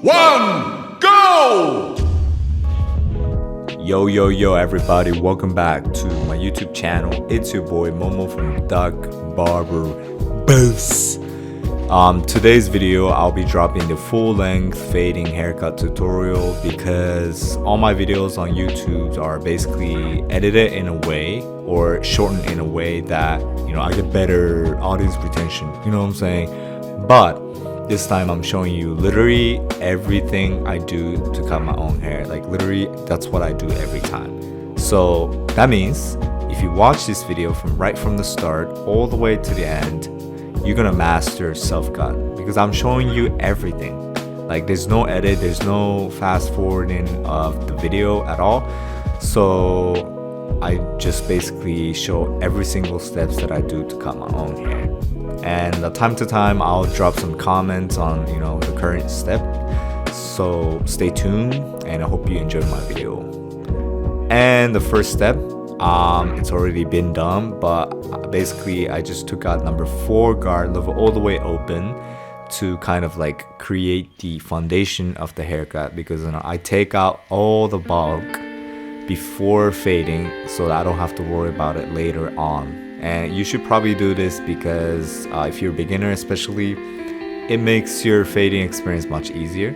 1, go! Yo everybody, welcome back to my YouTube channel. It's your boy Momo from Barber. Today's video I'll be dropping the full-length fading haircut tutorial because all my videos on YouTube are basically edited in a way or shortened in a way that I get better audience retention, you know what I'm saying? But this time I'm showing you literally everything I do to cut my own hair. Like literally that's what I do every time. So that means if you watch this video right from the start all the way to the end, you're gonna master self-cut because I'm showing you everything. Like there's no edit, there's no fast forwarding of the video at all. So I just basically show every single steps that I do to cut my own hair. And time to time I'll drop some comments on the current step. So stay tuned and I hope you enjoy my video. And the first step, it's already been done, but basically I just took out number 4 guard level all the way open to kind of like create the foundation of the haircut, because I take out all the bulk before fading so that I don't have to worry about it later on. And you should probably do this because if you're a beginner especially, it makes your fading experience much easier.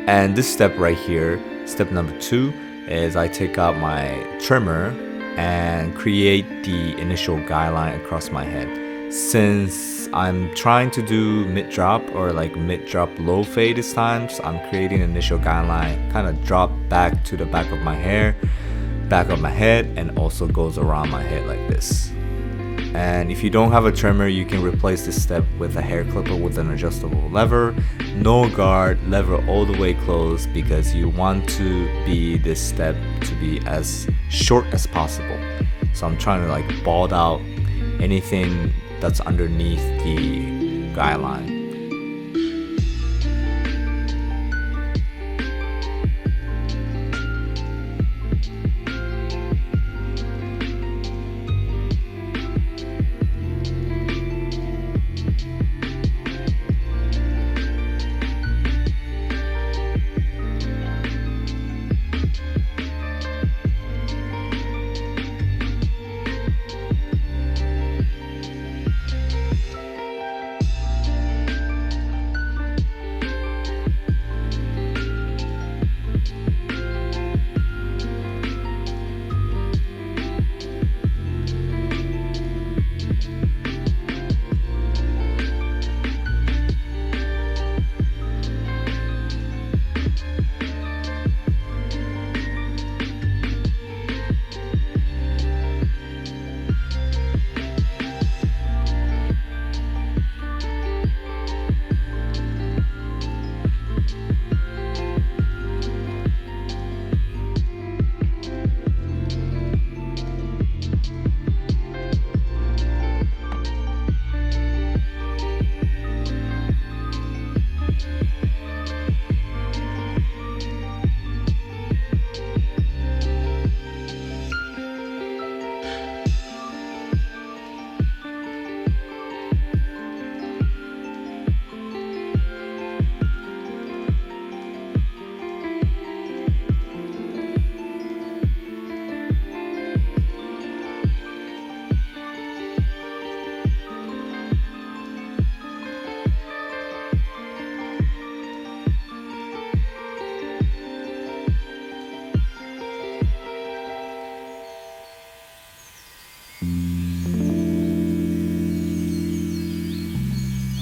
And this step right here, step number 2, is I take out my trimmer and create the initial guideline across my head. Since I'm trying to do mid-drop or like mid-drop low fade this time, so I'm creating an initial guideline, kind of drop back to the back of my hair, back of my head, and also goes around my head like this. And if you don't have a trimmer, you can replace this step with a hair clipper with an adjustable lever. No guard, lever all the way closed, because you want to be this step to be as short as possible. So I'm trying to like bald out anything that's underneath the guideline.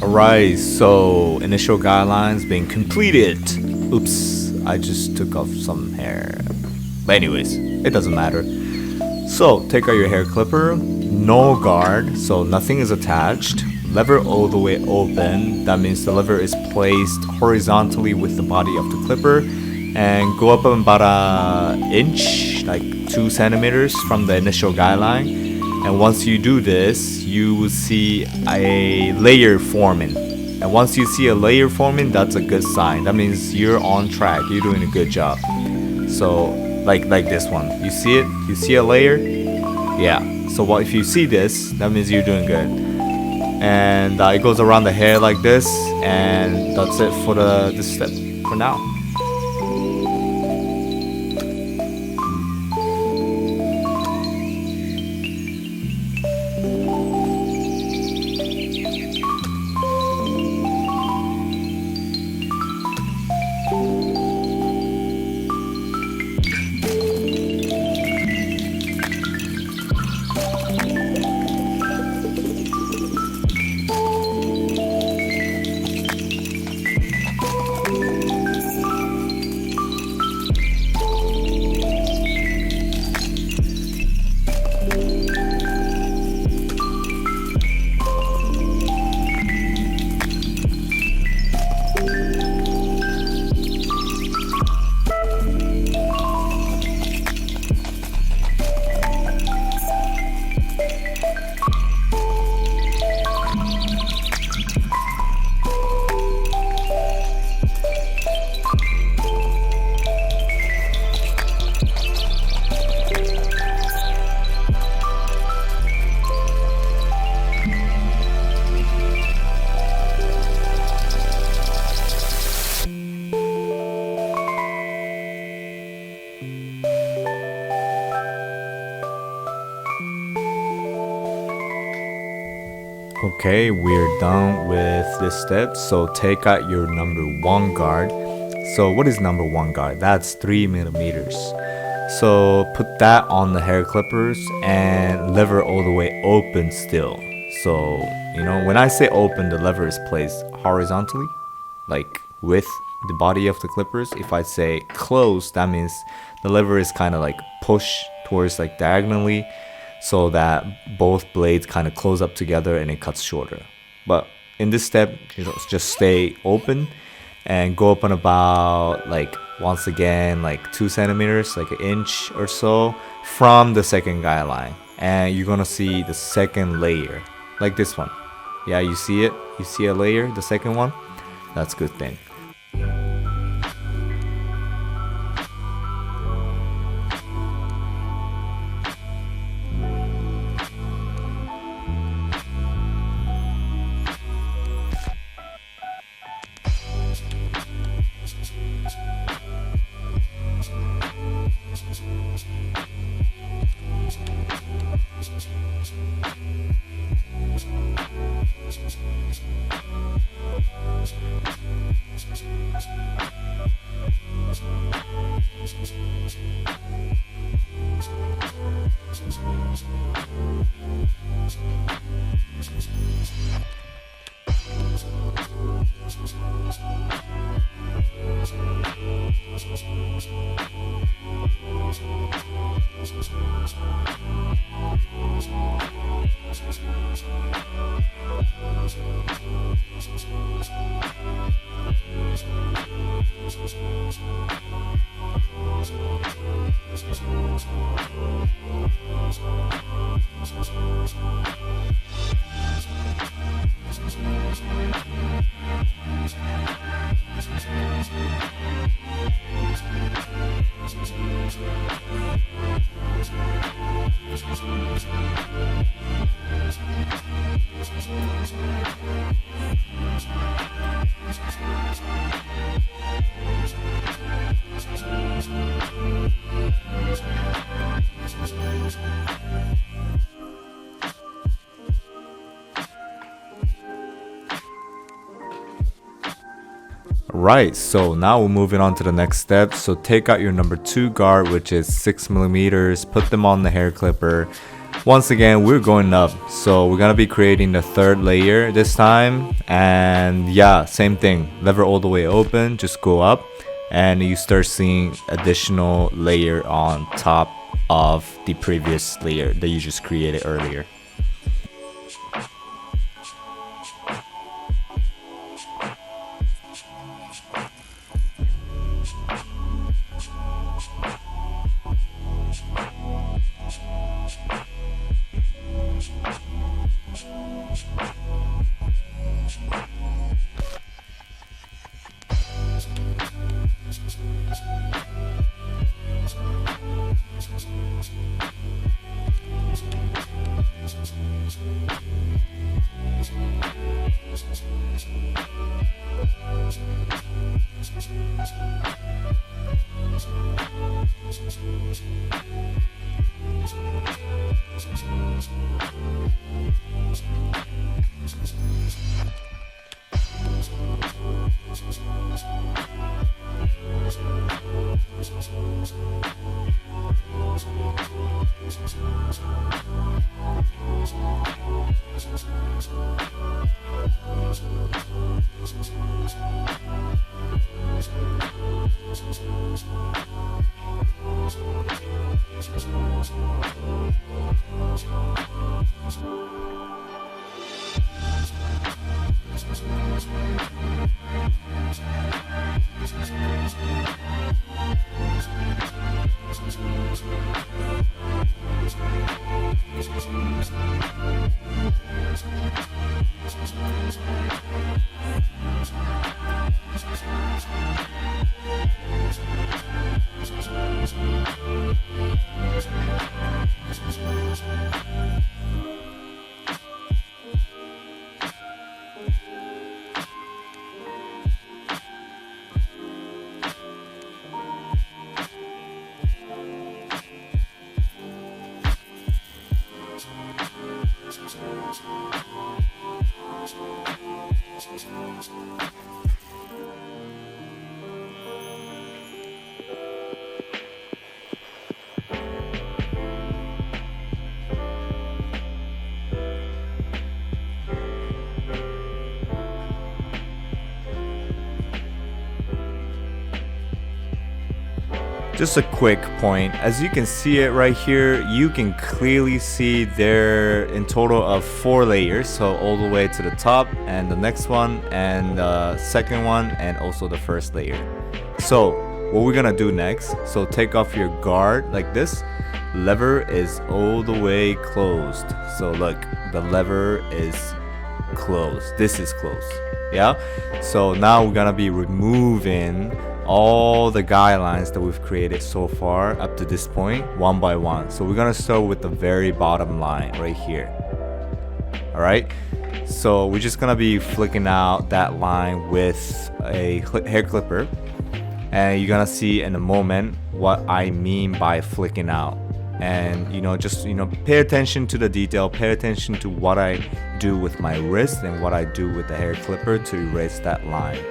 Alright, so initial guidelines being completed. Oops, I just took off some hair. But anyways, it doesn't matter. So take out your hair clipper, no guard, so nothing is attached. Lever all the way open, that means the lever is placed horizontally with the body of the clipper, and go up about an inch, like 2 centimeters from the initial guideline. And once you do this, you will see a layer forming. And once you see a layer forming, that's a good sign. That means you're on track, you're doing a good job. So like this one, you see it? You see a layer? Yeah. So if you see this, that means you're doing good. and it goes around the hair like this, and that's it for this step for now. Okay, we're done with this step. So take out your number 1 guard. So what is number 1 guard? That's 3 millimeters. So put that on the hair clippers and lever all the way open still. So, you know, when I say open, the lever is placed horizontally, like with the body of the clippers. If I say close, that means the lever is kind of like push towards like diagonally, so that both blades kind of close up together and it cuts shorter. But in this step, you know, just stay open and go up on about like once again like 2 centimeters, like an inch or so from the second guideline, and you're gonna see the second layer like this one. Yeah, you see it? You see a layer, the second one? That's a good thing. Right, so now we're moving on to the next step. So take out your number 2 guard, which is 6 millimeters, put them on the hair clipper. Once again, we're going up, so we're gonna be creating the 3rd layer this time. And yeah, same thing, lever all the way open, just go up and you start seeing additional layer on top of the previous layer that you just created earlier. Just a quick point, as you can see it right here, you can clearly see there in total of 4 layers, so all the way to the top and the next one and the second one and also the first layer. So what we're gonna do next, so take off your guard like this. Lever is all the way closed, so look, the lever is closed, this is closed, yeah. So now we're gonna be removing all the guidelines that we've created so far up to this point, one by one. So we're gonna start with the very bottom line right here. All right, so we're just gonna be flicking out that line with a hair clipper, and you're gonna see in a moment what I mean by flicking out. And just pay attention to the detail, pay attention to what I do with my wrist and what I do with the hair clipper to erase that line.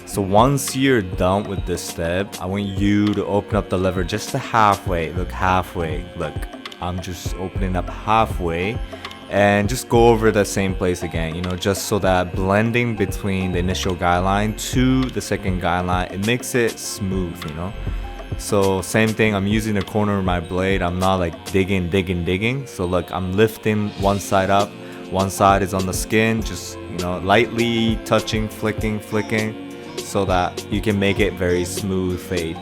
So once you're done with this step, I want you to open up the lever just to halfway. Look, halfway. Look, I'm just opening up halfway and just go over the same place again, just so that blending between the initial guideline to the second guideline, it makes it smooth, So same thing, I'm using the corner of my blade. I'm not like digging. So look, I'm lifting one side up, one side is on the skin, just lightly touching, flicking, so that you can make it very smooth fade.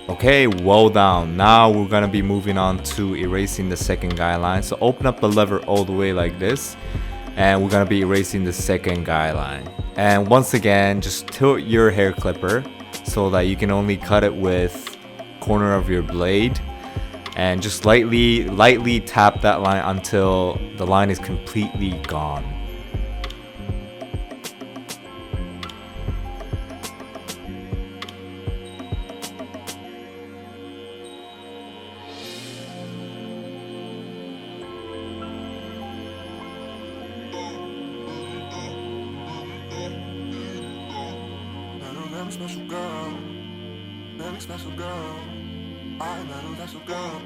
Okay, well done. Now we're gonna be moving on to erasing the second guideline. So open up the lever all the way like this, and we're gonna be erasing the second guideline. And once again, just tilt your hair clipper so that you can only cut it with corner of your blade, and just lightly tap that line until the line is completely gone. Special girl, very special girl. I met a special girl.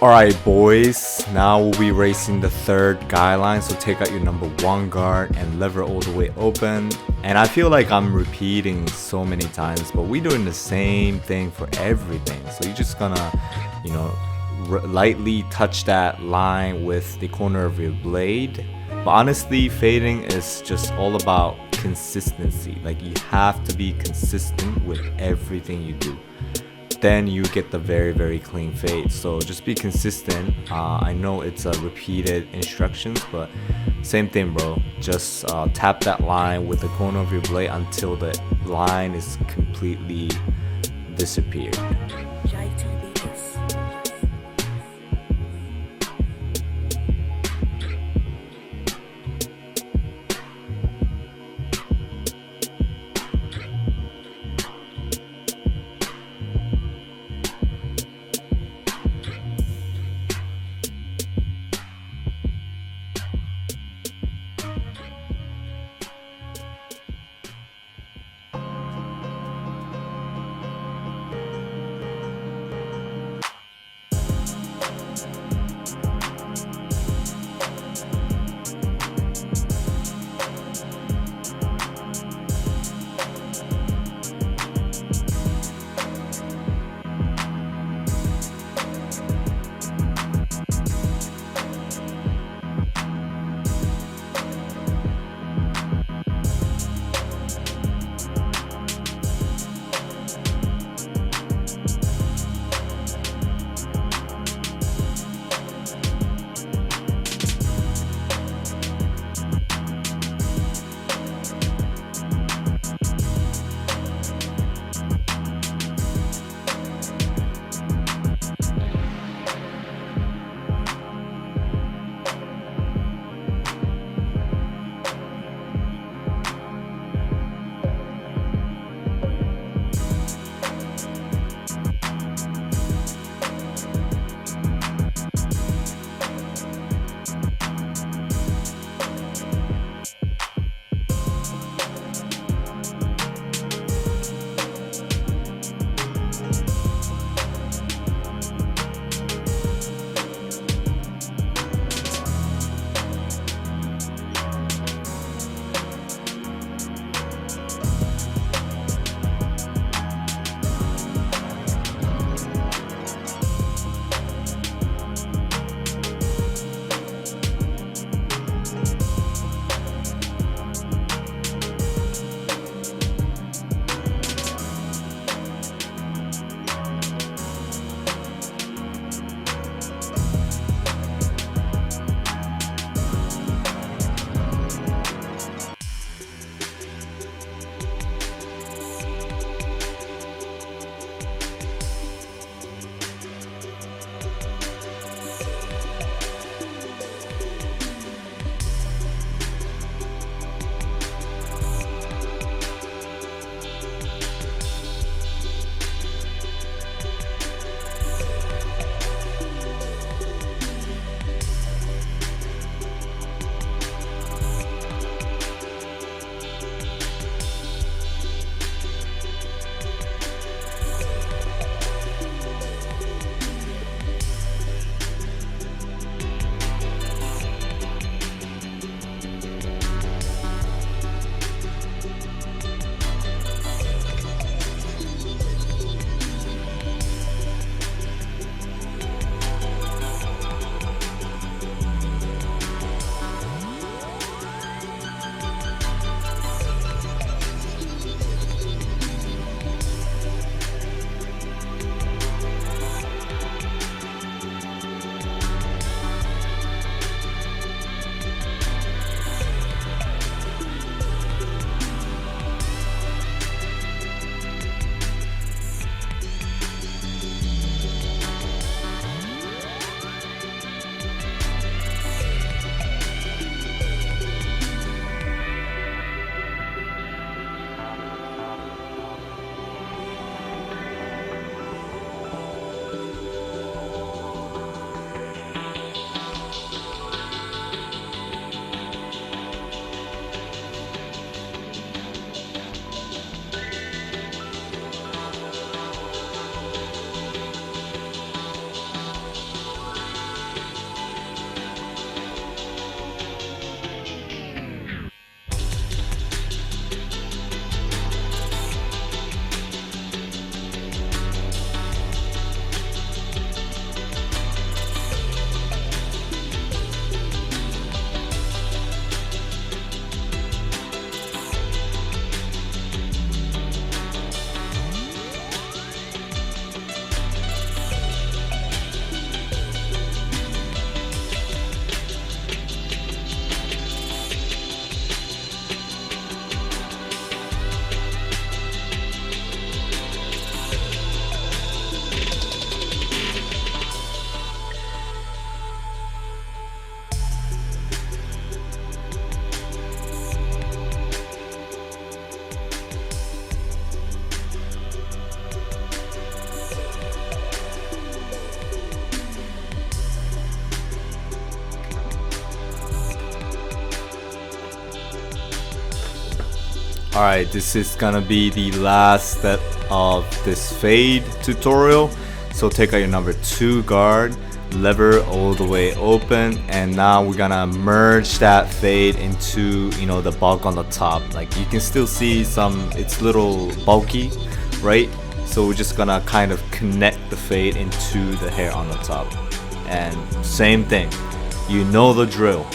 Alright boys, now we'll be racing the third guideline, so take out your number 1 guard and lever all the way open. And I feel like I'm repeating so many times, but we're doing the same thing for everything. So you're just gonna, you know, lightly touch that line with the corner of your blade. But honestly, fading is just all about consistency. Like, you have to be consistent with everything you do, then you get the very clean fade. So just be consistent. I know it's repeated instructions, but same thing, bro. Just tap that line with the corner of your blade until the line is completely disappeared. Alright, this is gonna be the last step of this fade tutorial. So take out your number 2 guard, lever all the way open, and now we're gonna merge that fade into, you know, the bulk on the top. Like you can still see it's a little bulky, right? So we're just gonna kind of connect the fade into the hair on the top. And same thing, you know the drill.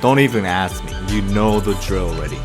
Don't even ask me, you know the drill already.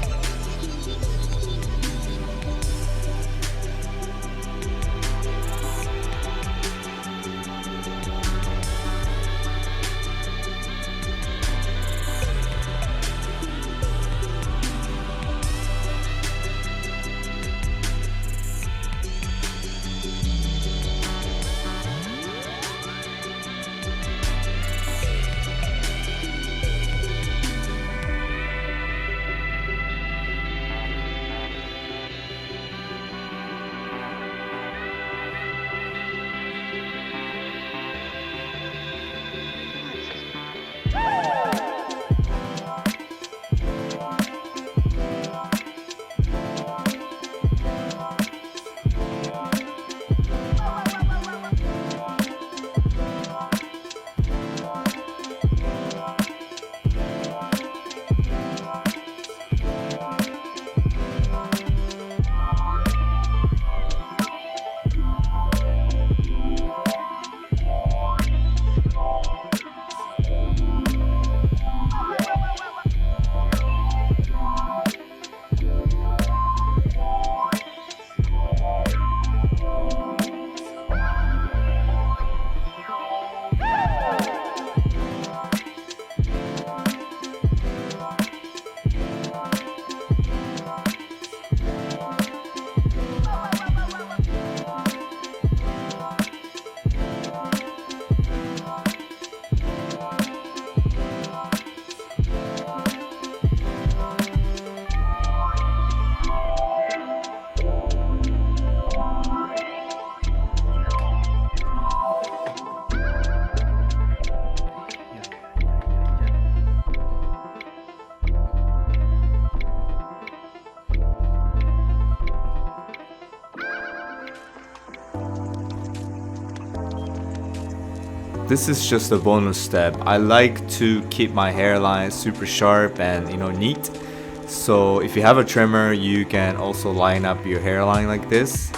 This is just a bonus step. I like to keep my hairline super sharp and, you know, neat. So if you have a trimmer, you can also line up your hairline like this.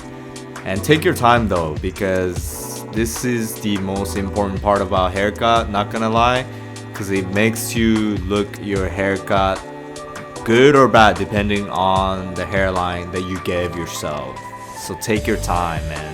And take your time though, because this is the most important part about haircut, not gonna lie, because it makes you look your haircut good or bad depending on the hairline that you gave yourself. So take your time, man.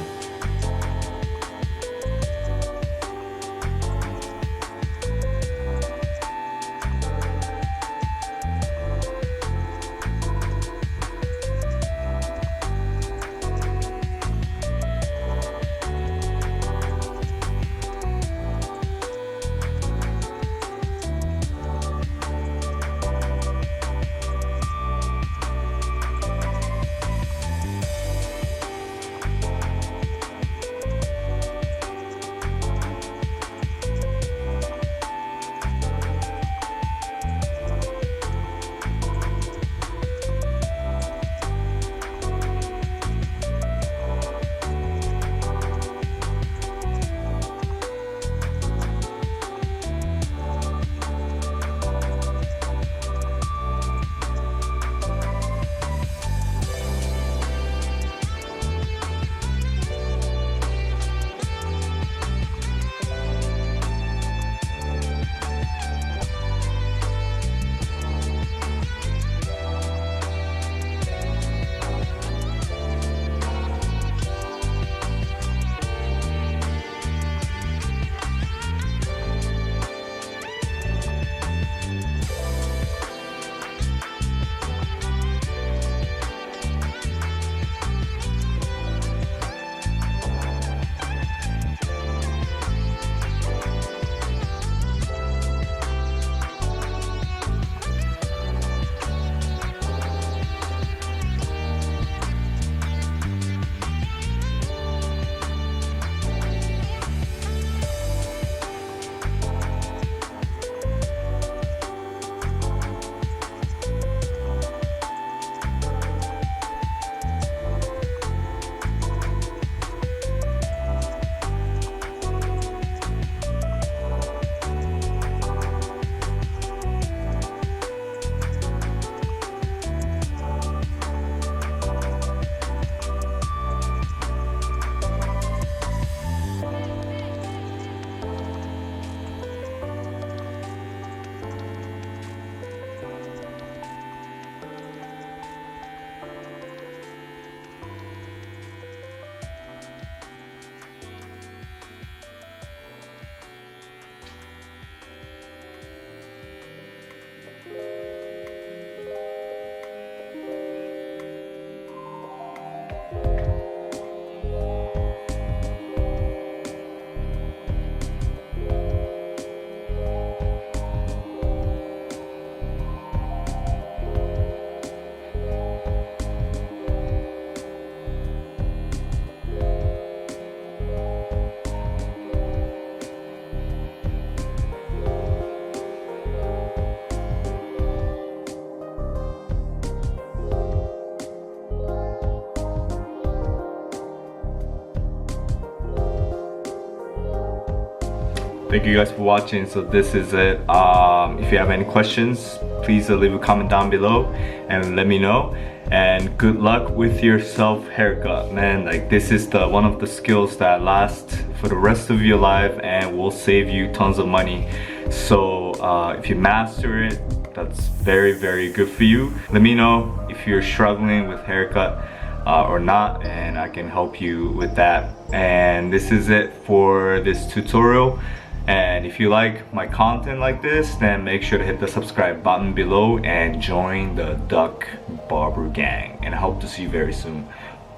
Thank you guys for watching. So this is it. If you have any questions, please leave a comment down below and let me know. And good luck with your self haircut, man. Like, this is one of the skills that lasts for the rest of your life and will save you tons of money. So if you master it, that's very, very good for you. Let me know if you're struggling with haircut or not, and I can help you with that. And this is it for this tutorial. And if you like my content like this, then make sure to hit the subscribe button below and join the Duck Barber gang. And I hope to see you very soon.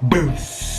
Boost!